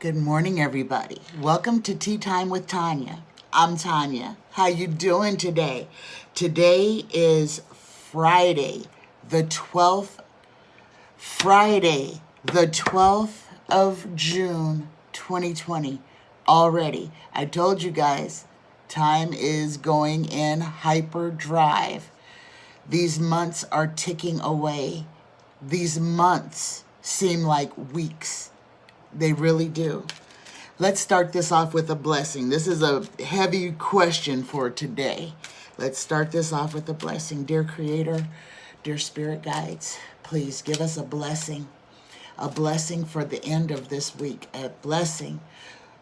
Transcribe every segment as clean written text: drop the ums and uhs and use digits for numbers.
Good morning, everybody. Welcome to Tea Time with Tanya. I'm Tanya. How you doing today? Today is Friday, the 12th. Friday, the 12th of June, 2020. Already, I told you guys, time is going in hyperdrive. These months are ticking away. These months seem like weeks. They really do. Let's start this off with a blessing. This is a heavy question for today. Let's start this off with a blessing. Dear Creator, dear Spirit Guides, please give us a blessing for the end of this week, a blessing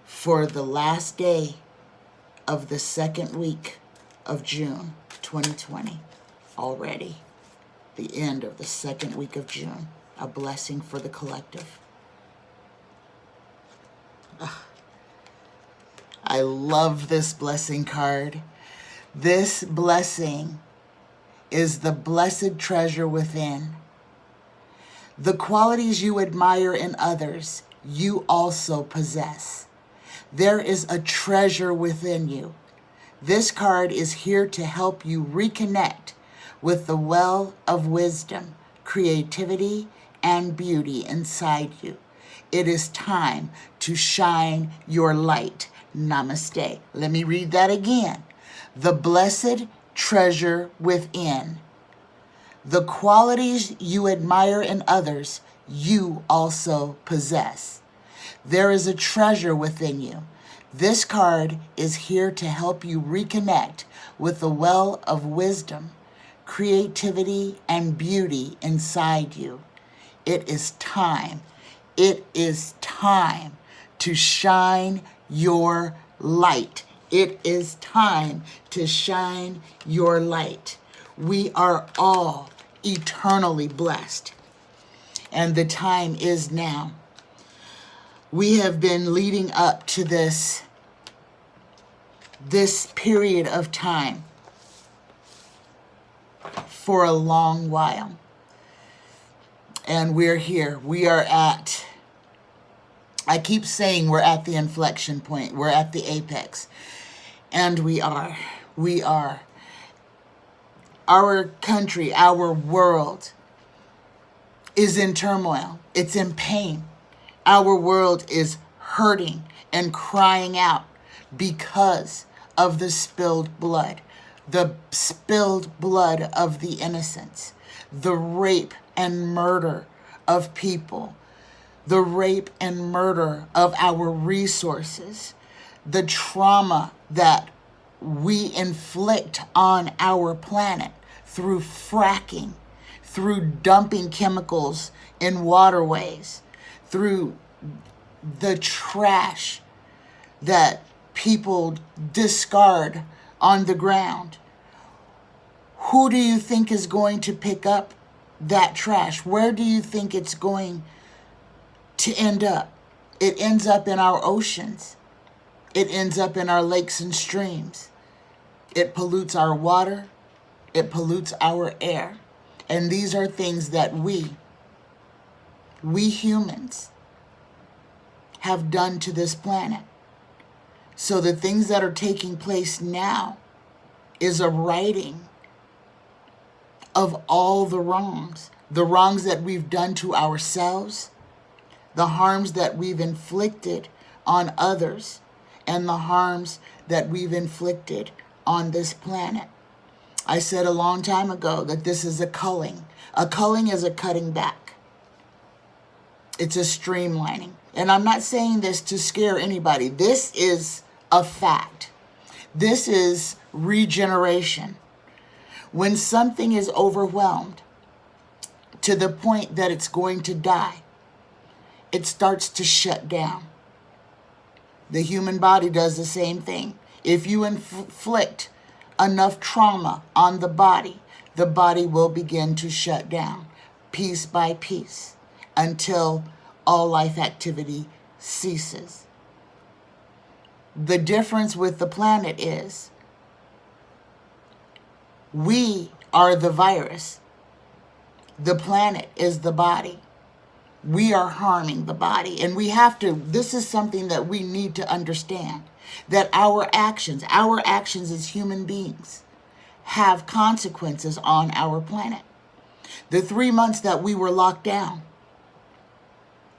for the last day of the second week of June 2020. Already, the end of the second week of June, a blessing for the collective. I love this blessing card. This blessing is the blessed treasure within. The qualities you admire in others, you also possess. There is a treasure within you. This card is here to help you reconnect with the well of wisdom, creativity, and beauty inside you. It is time to shine your light. Namaste. Let me read that again. The blessed treasure within. The qualities you admire in others, you also possess. There is a treasure within you. This card is here to help you reconnect with the well of wisdom, creativity, and beauty inside you. It is time. It is time to shine your light. It is time to shine your light. We are all eternally blessed, and the time is now. We have been leading up to this period of time for a long while. And we're here. We are at, I keep saying we're at the inflection point. We're at the apex. And we are. Our country, our world is in turmoil. It's in pain. Our world is hurting and crying out because of the spilled blood of the innocents, the rape and murder of people, the rape and murder of our resources, the trauma that we inflict on our planet through fracking, through dumping chemicals in waterways, through the trash that people discard on the ground. Who do you think is going to pick up that trash? Where do you think it's going to end up? It ends up in our oceans. It ends up in our lakes and streams. It pollutes our water. It pollutes our air. And these are things that we humans have done to this planet. So the things that are taking place now is a righting of all the wrongs that we've done to ourselves, the harms that we've inflicted on others, and the harms that we've inflicted on this planet. I said a long time ago that this is a culling. A culling is a cutting back. It's a streamlining. And I'm not saying this to scare anybody. This is a fact. This is regeneration. When something is overwhelmed to the point that it's going to die, it starts to shut down. The human body does the same thing. If you inflict enough trauma on the body will begin to shut down piece by piece until all life activity ceases. The difference with the planet is we are the virus. The planet is the body. we are harming the body. And we have to, this is something that we need to understand, that our actions as human beings have consequences on our planet. The 3 months that we were locked down,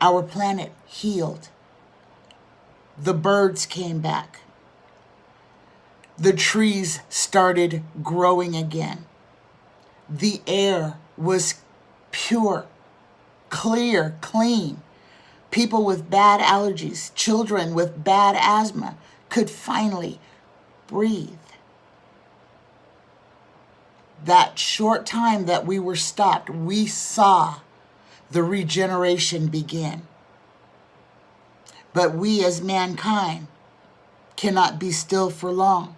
our planet healed. The birds came back. The trees started growing again. The air was pure, clear, clean. People with bad allergies, children with bad asthma could finally breathe. That short time that we were stopped, we saw the regeneration begin. But we as mankind cannot be still for long.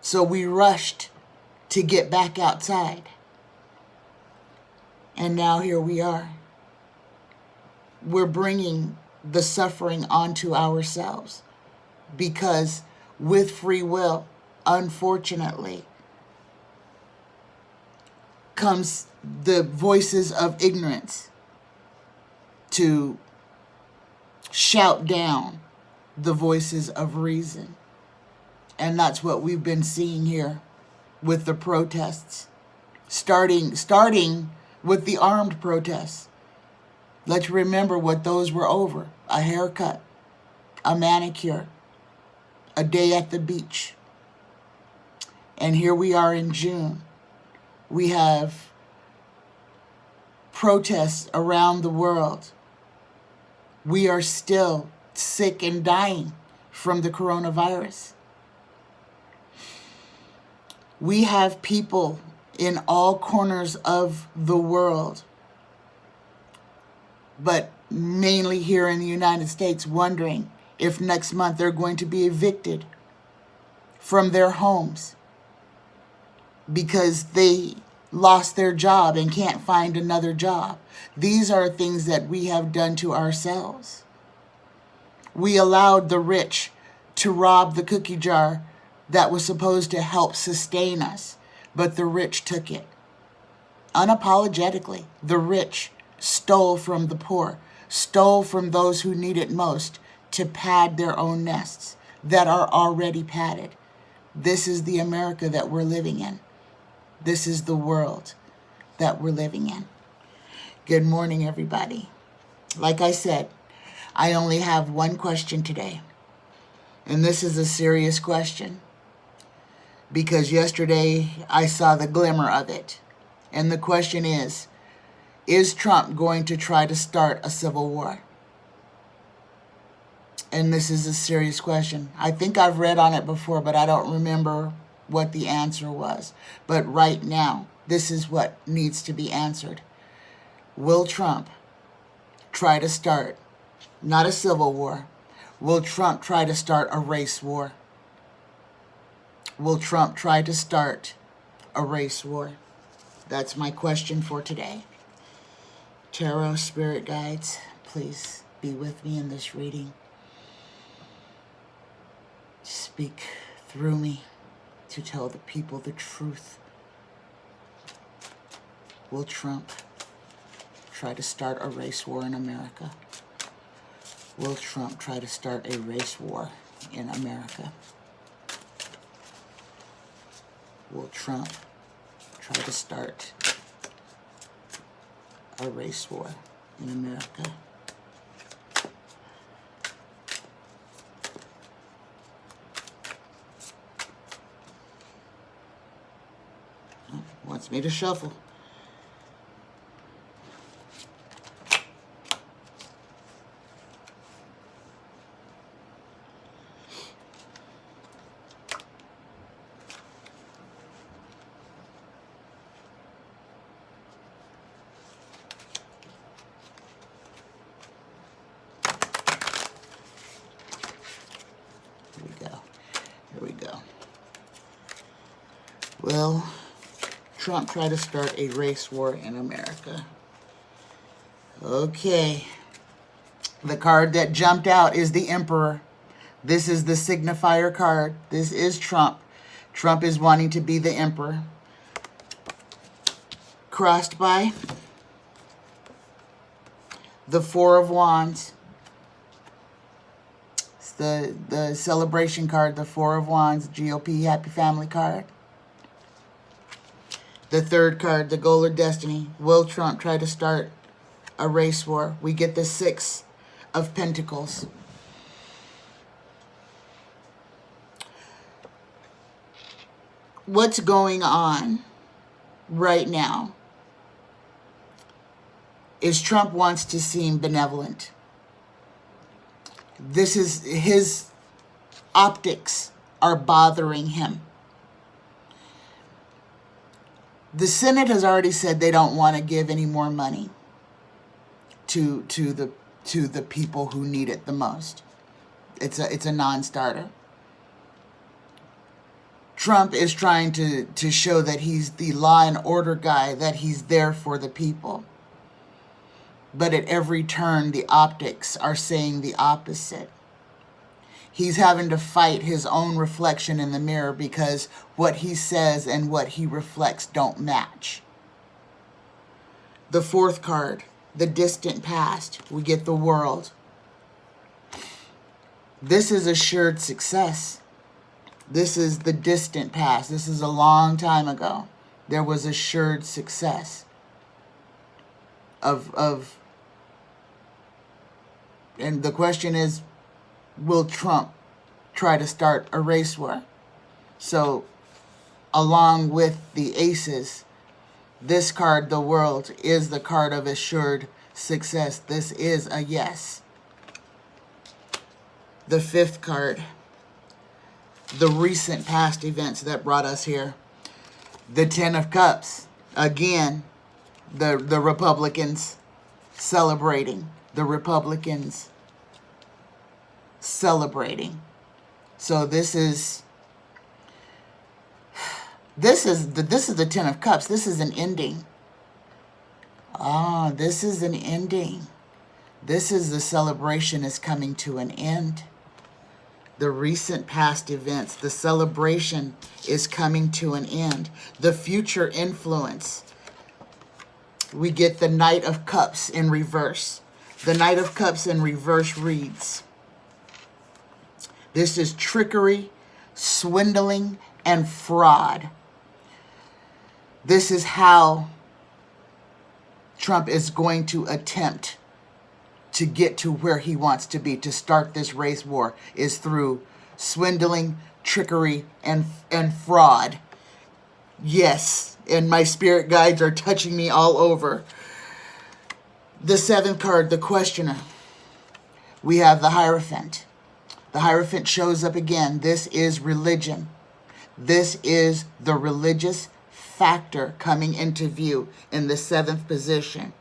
So we rushed to get back outside. And now here we are. We're bringing the suffering onto ourselves because with free will, unfortunately, comes the voices of ignorance to shout down the voices of reason. And that's what we've been seeing here with the protests, starting with the armed protests. Let's remember what those were over: a haircut, a manicure, a day at the beach. And here we are in June. We have protests around the world. We are still sick and dying from the coronavirus. We have people in all corners of the world, but mainly here in the United States, wondering if next month they're going to be evicted from their homes because they lost their job and can't find another job. These are things that we have done to ourselves. We allowed the rich to rob the cookie jar that was supposed to help sustain us, but the rich took it. Unapologetically, the rich stole from the poor, stole from those who need it most to pad their own nests that are already padded. This is the America that we're living in. This is the world that we're living in. Good morning, everybody. Like I said, I only have one question today. And this is a serious question, because yesterday I saw the glimmer of it. And the question is Trump going to try to start a civil war? And this is a serious question. I think I've read on it before, but I don't remember what the answer was. But right now, this is what needs to be answered. Will Trump try to start, not a civil war, will Trump try to start a race war? Will Trump try to start a race war? That's my question for today. Tarot spirit guides, please be with me in this reading. Speak through me to tell the people the truth. Will Trump try to start a race war in America? Will Trump try to start a race war in America? Will Trump try to start a race war in America? Wants me to shuffle. Here we go. Will Trump try to start a race war in America? Okay. The card that jumped out is the Emperor. This is the signifier card. This is Trump. Trump is wanting to be the Emperor. Crossed by The Four of Wands. It's the celebration card, the Four of Wands, GOP, Happy Family card. The third card, the Goal or Destiny. Will Trump try to start a race war? We get the Six of Pentacles. What's going on right now is Trump wants to seem benevolent. This is his optics are bothering him. The Senate has already said they don't want to give any more money to the people who need it the most. It's a non-starter. Trump is trying to show that he's the law and order guy, that he's there for the people. But at every turn, the optics are saying the opposite. He's having to fight his own reflection in the mirror because what he says and what he reflects don't match. The fourth card, the distant past. We get the World. This is assured success. This is the distant past. This is a long time ago. There was assured success of and the question is, will Trump try to start a race war? So, along with the aces, this card, the World, is the card of assured success. This is a yes. The fifth card, the recent past events that brought us here. The Ten of Cups. Again, the Republicans celebrating. The Republicans celebrating. So this is the Ten of Cups. This is an ending. Ah, this is an ending. This is the celebration is coming to an end. The recent past events, the celebration is coming to an end. The future influence. We get the Knight of Cups in reverse. The Knight of Cups in reverse reads, this is trickery, swindling, and fraud. This is how Trump is going to attempt to get to where he wants to be, to start this race war, is through swindling, trickery, and fraud. Yes, and my spirit guides are touching me all over. The seventh card, the Questioner. We have the Hierophant. The Hierophant shows up again. This is religion. This is the religious factor coming into view in the seventh position.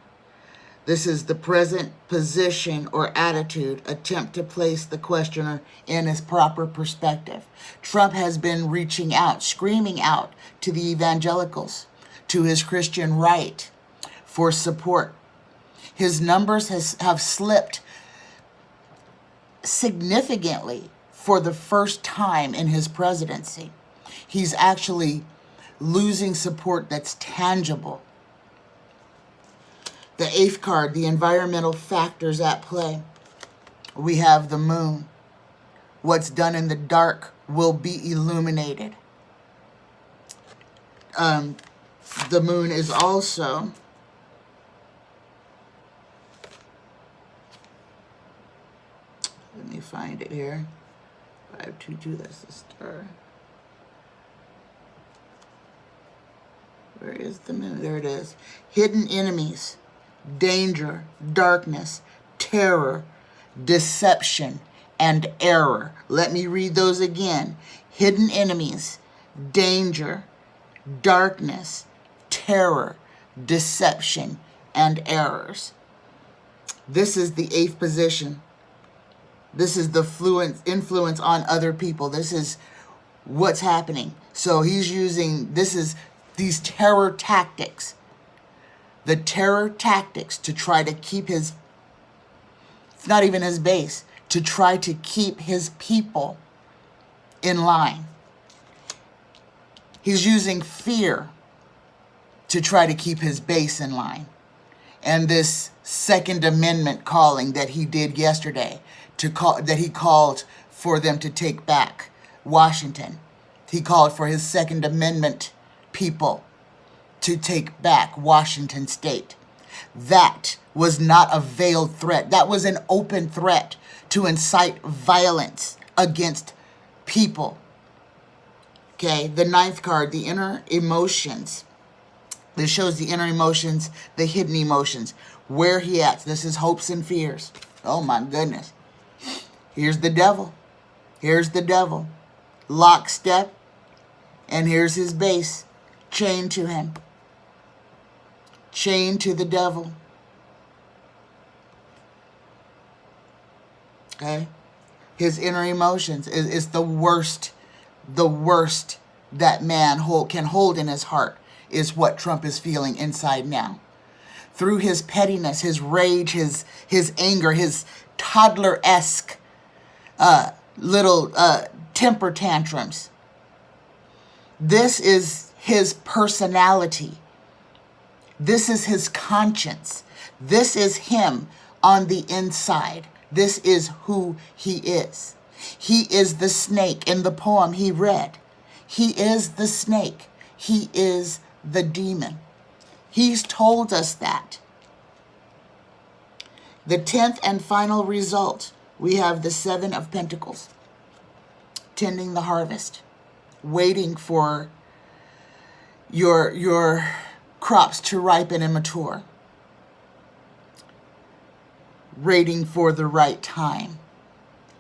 This is the present position or attitude, attempt to place the questioner in his proper perspective. Trump has been reaching out, screaming out to the evangelicals, to his Christian right for support. His numbers have slipped significantly for the first time in his presidency. He's actually losing support that's tangible. The eighth card, the environmental factors at play. We have the Moon. What's done in the dark will be illuminated. The Moon is also let me find it here. 522, that's the star. Where is the Moon? There it is. Hidden enemies, danger, darkness, terror, deception, and error. Let me read those again. Hidden enemies, danger, darkness, terror, deception, and errors. This is the eighth position. This is the influence on other people. This is what's happening. So he's using, these terror tactics. The terror tactics to try to keep it's not even his base, to try to keep his people in line. He's using fear to try to keep his base in line. and this Second Amendment calling that he did yesterday, that he called for them to take back Washington. He called for his Second Amendment people to take back Washington state. That was not a veiled threat. That was an open threat to incite violence against people. Okay, the ninth card, the inner emotions. This shows the inner emotions, the hidden emotions, where he at. This is hopes and fears. Oh my goodness. Here's the devil. Here's the devil. Lockstep. And here's his base. Chained to him. Chained to the devil. Okay? His inner emotions is the worst that man can hold in his heart is what Trump is feeling inside now. Through his pettiness, his rage, his anger, his toddler-esque little temper tantrums. This is his personality. This is his conscience. This is him on the inside. This is who he is. He is the snake in the poem he read. He is the snake. He is the demon. He's told us that. The 10th and final result, we have the 7 of Pentacles. Tending the harvest. Waiting for your crops to ripen and mature. Waiting for the right time.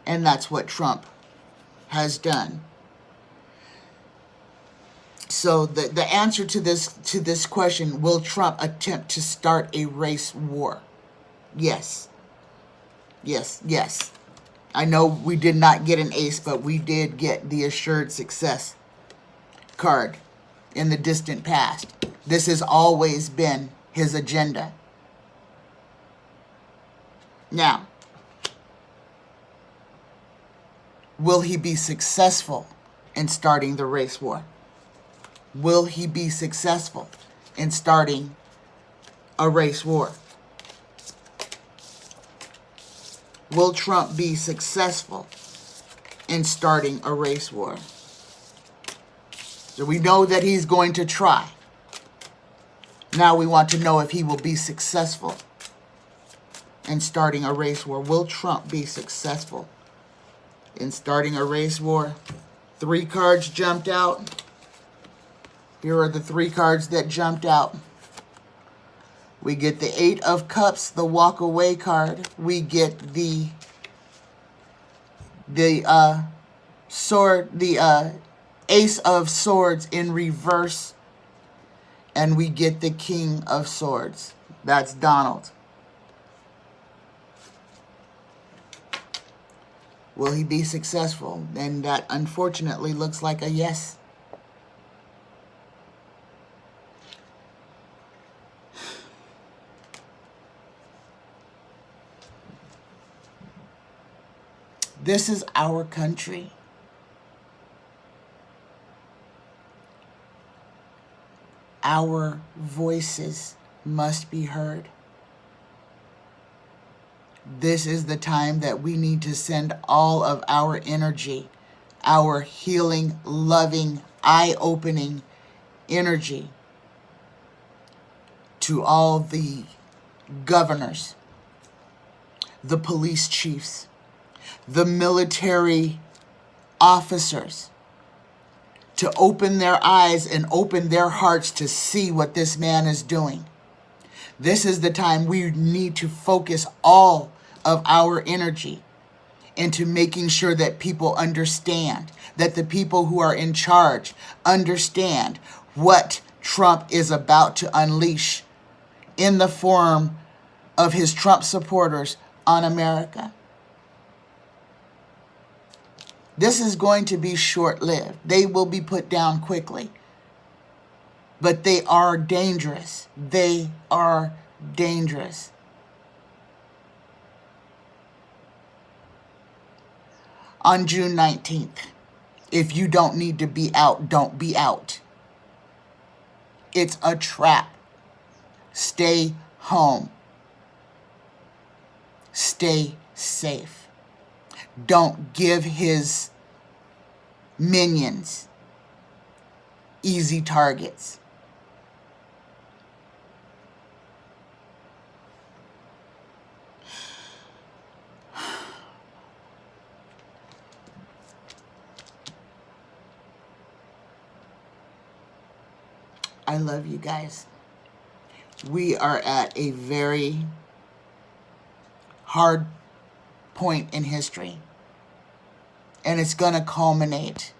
And that's what Trump has done. So the answer to this question, will Trump attempt to start a race war? Yes. Yes, yes. I know we did not get an ace, but we did get the assured success card in the distant past. This has always been his agenda. Now, will he be successful in starting the race war? Will he be successful in starting a race war? Will Trump be successful in starting a race war? So we know that he's going to try. Now we want to know if he will be successful in starting a race war. Will Trump be successful in starting a race war? 3 cards jumped out. Here are the 3 cards that jumped out. We get the 8 of Cups, the walk away card. We get the sword, the Ace of Swords in reverse. And we get the King of Swords. That's Donald. Will he be successful? And that unfortunately looks like a yes. This is our country. Our voices must be heard. This is the time that we need to send all of our energy, our healing, loving, eye-opening energy to all the governors, the police chiefs, the military officers, to open their eyes and open their hearts to see what this man is doing. This is the time we need to focus all of our energy into making sure that people understand, that the people who are in charge understand what Trump is about to unleash in the form of his Trump supporters on America. This is going to be short-lived. They will be put down quickly. But they are dangerous. They are dangerous. On June 19th, if you don't need to be out, don't be out. It's a trap. Stay home. Stay safe. Don't give his minions easy targets. I love you guys. We are at a very hard point in history. And it's going to culminate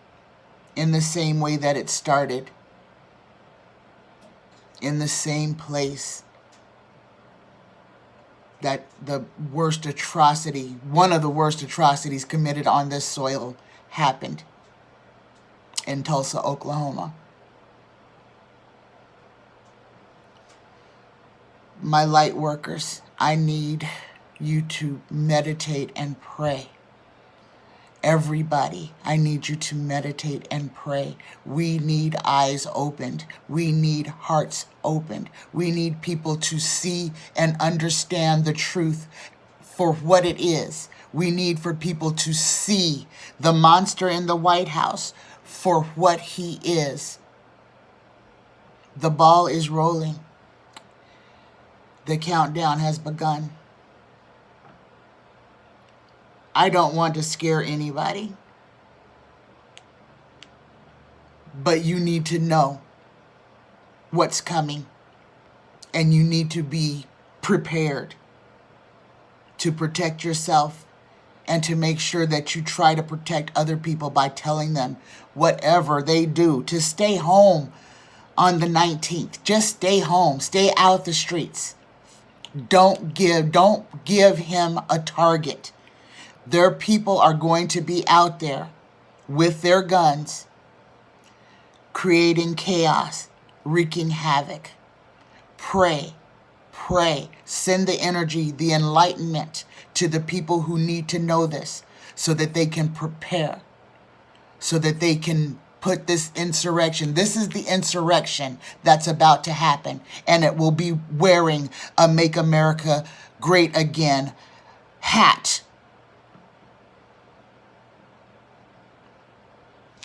in the same way that it started. In the same place that the worst atrocity, one of the worst atrocities committed on this soil happened in Tulsa, Oklahoma. My light workers, I need you to meditate and pray. Everybody, I need you to meditate and pray. We need eyes opened. We need hearts opened. We need people to see and understand the truth for what it is. We need for people to see the monster in the White House for what he is. The ball is rolling. The countdown has begun. I don't want to scare anybody, but you need to know what's coming, and you need to be prepared to protect yourself and to make sure that you try to protect other people by telling them whatever they do to stay home on the 19th. Just stay home. Stay out the streets. Don't give him a target. Their people are going to be out there with their guns, creating chaos, wreaking havoc. Pray, pray, send the energy, the enlightenment to the people who need to know this so that they can prepare, so that they can put this insurrection. This is the insurrection that's about to happen, and it will be wearing a Make America Great Again hat.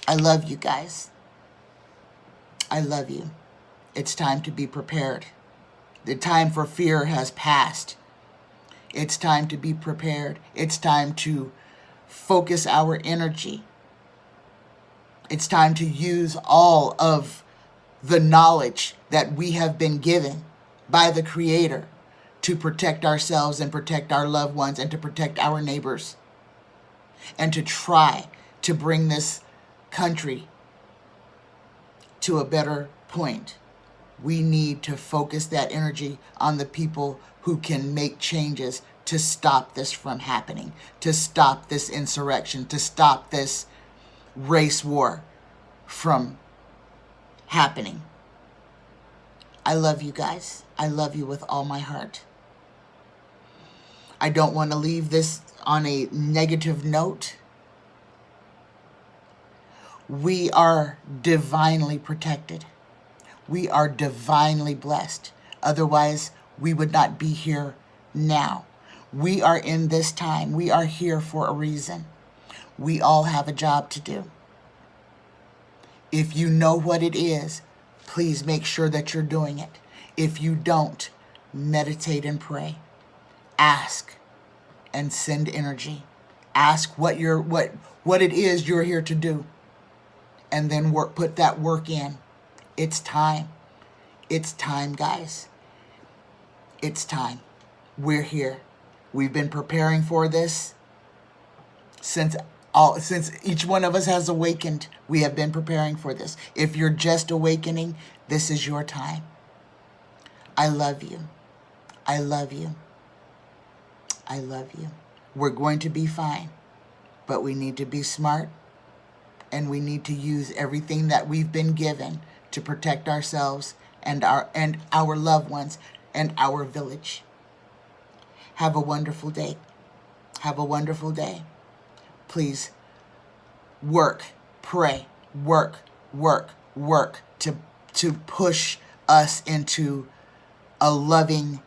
I love you guys. I love you. It's time to be prepared. The time for fear has passed. It's time to be prepared. It's time to focus our energy. It's time to use all of the knowledge that we have been given by the Creator to protect ourselves and protect our loved ones and to protect our neighbors and to try to bring this country to a better point. We need to focus that energy on the people who can make changes to stop this from happening, to stop this insurrection, to stop this race war from happening. I love you guys. I love you with all my heart. I don't want to leave this on a negative note. We are divinely protected. We are divinely blessed. Otherwise, we would not be here now. We are in this time. We are here for a reason. We all have a job to do. If you know what it is, please make sure that you're doing it. If you don't, meditate and pray. Ask and send energy. Ask what it is you're here to do. And then put that work in. It's time. It's time, guys. It's time. We're here. We've been preparing for this since each one of us has awakened. We have been preparing for this. If you're just awakening, this is your time. I love you. I love you. I love you. We're going to be fine, but we need to be smart. And we need to use everything that we've been given to protect ourselves and our loved ones and our village. Have a wonderful day. Have a wonderful day. Please work, pray, work to push us into a loving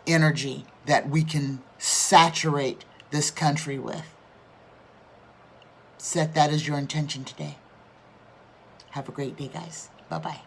energy that we can saturate this country with. Set that as your intention today. Have a great day, guys. Bye-bye.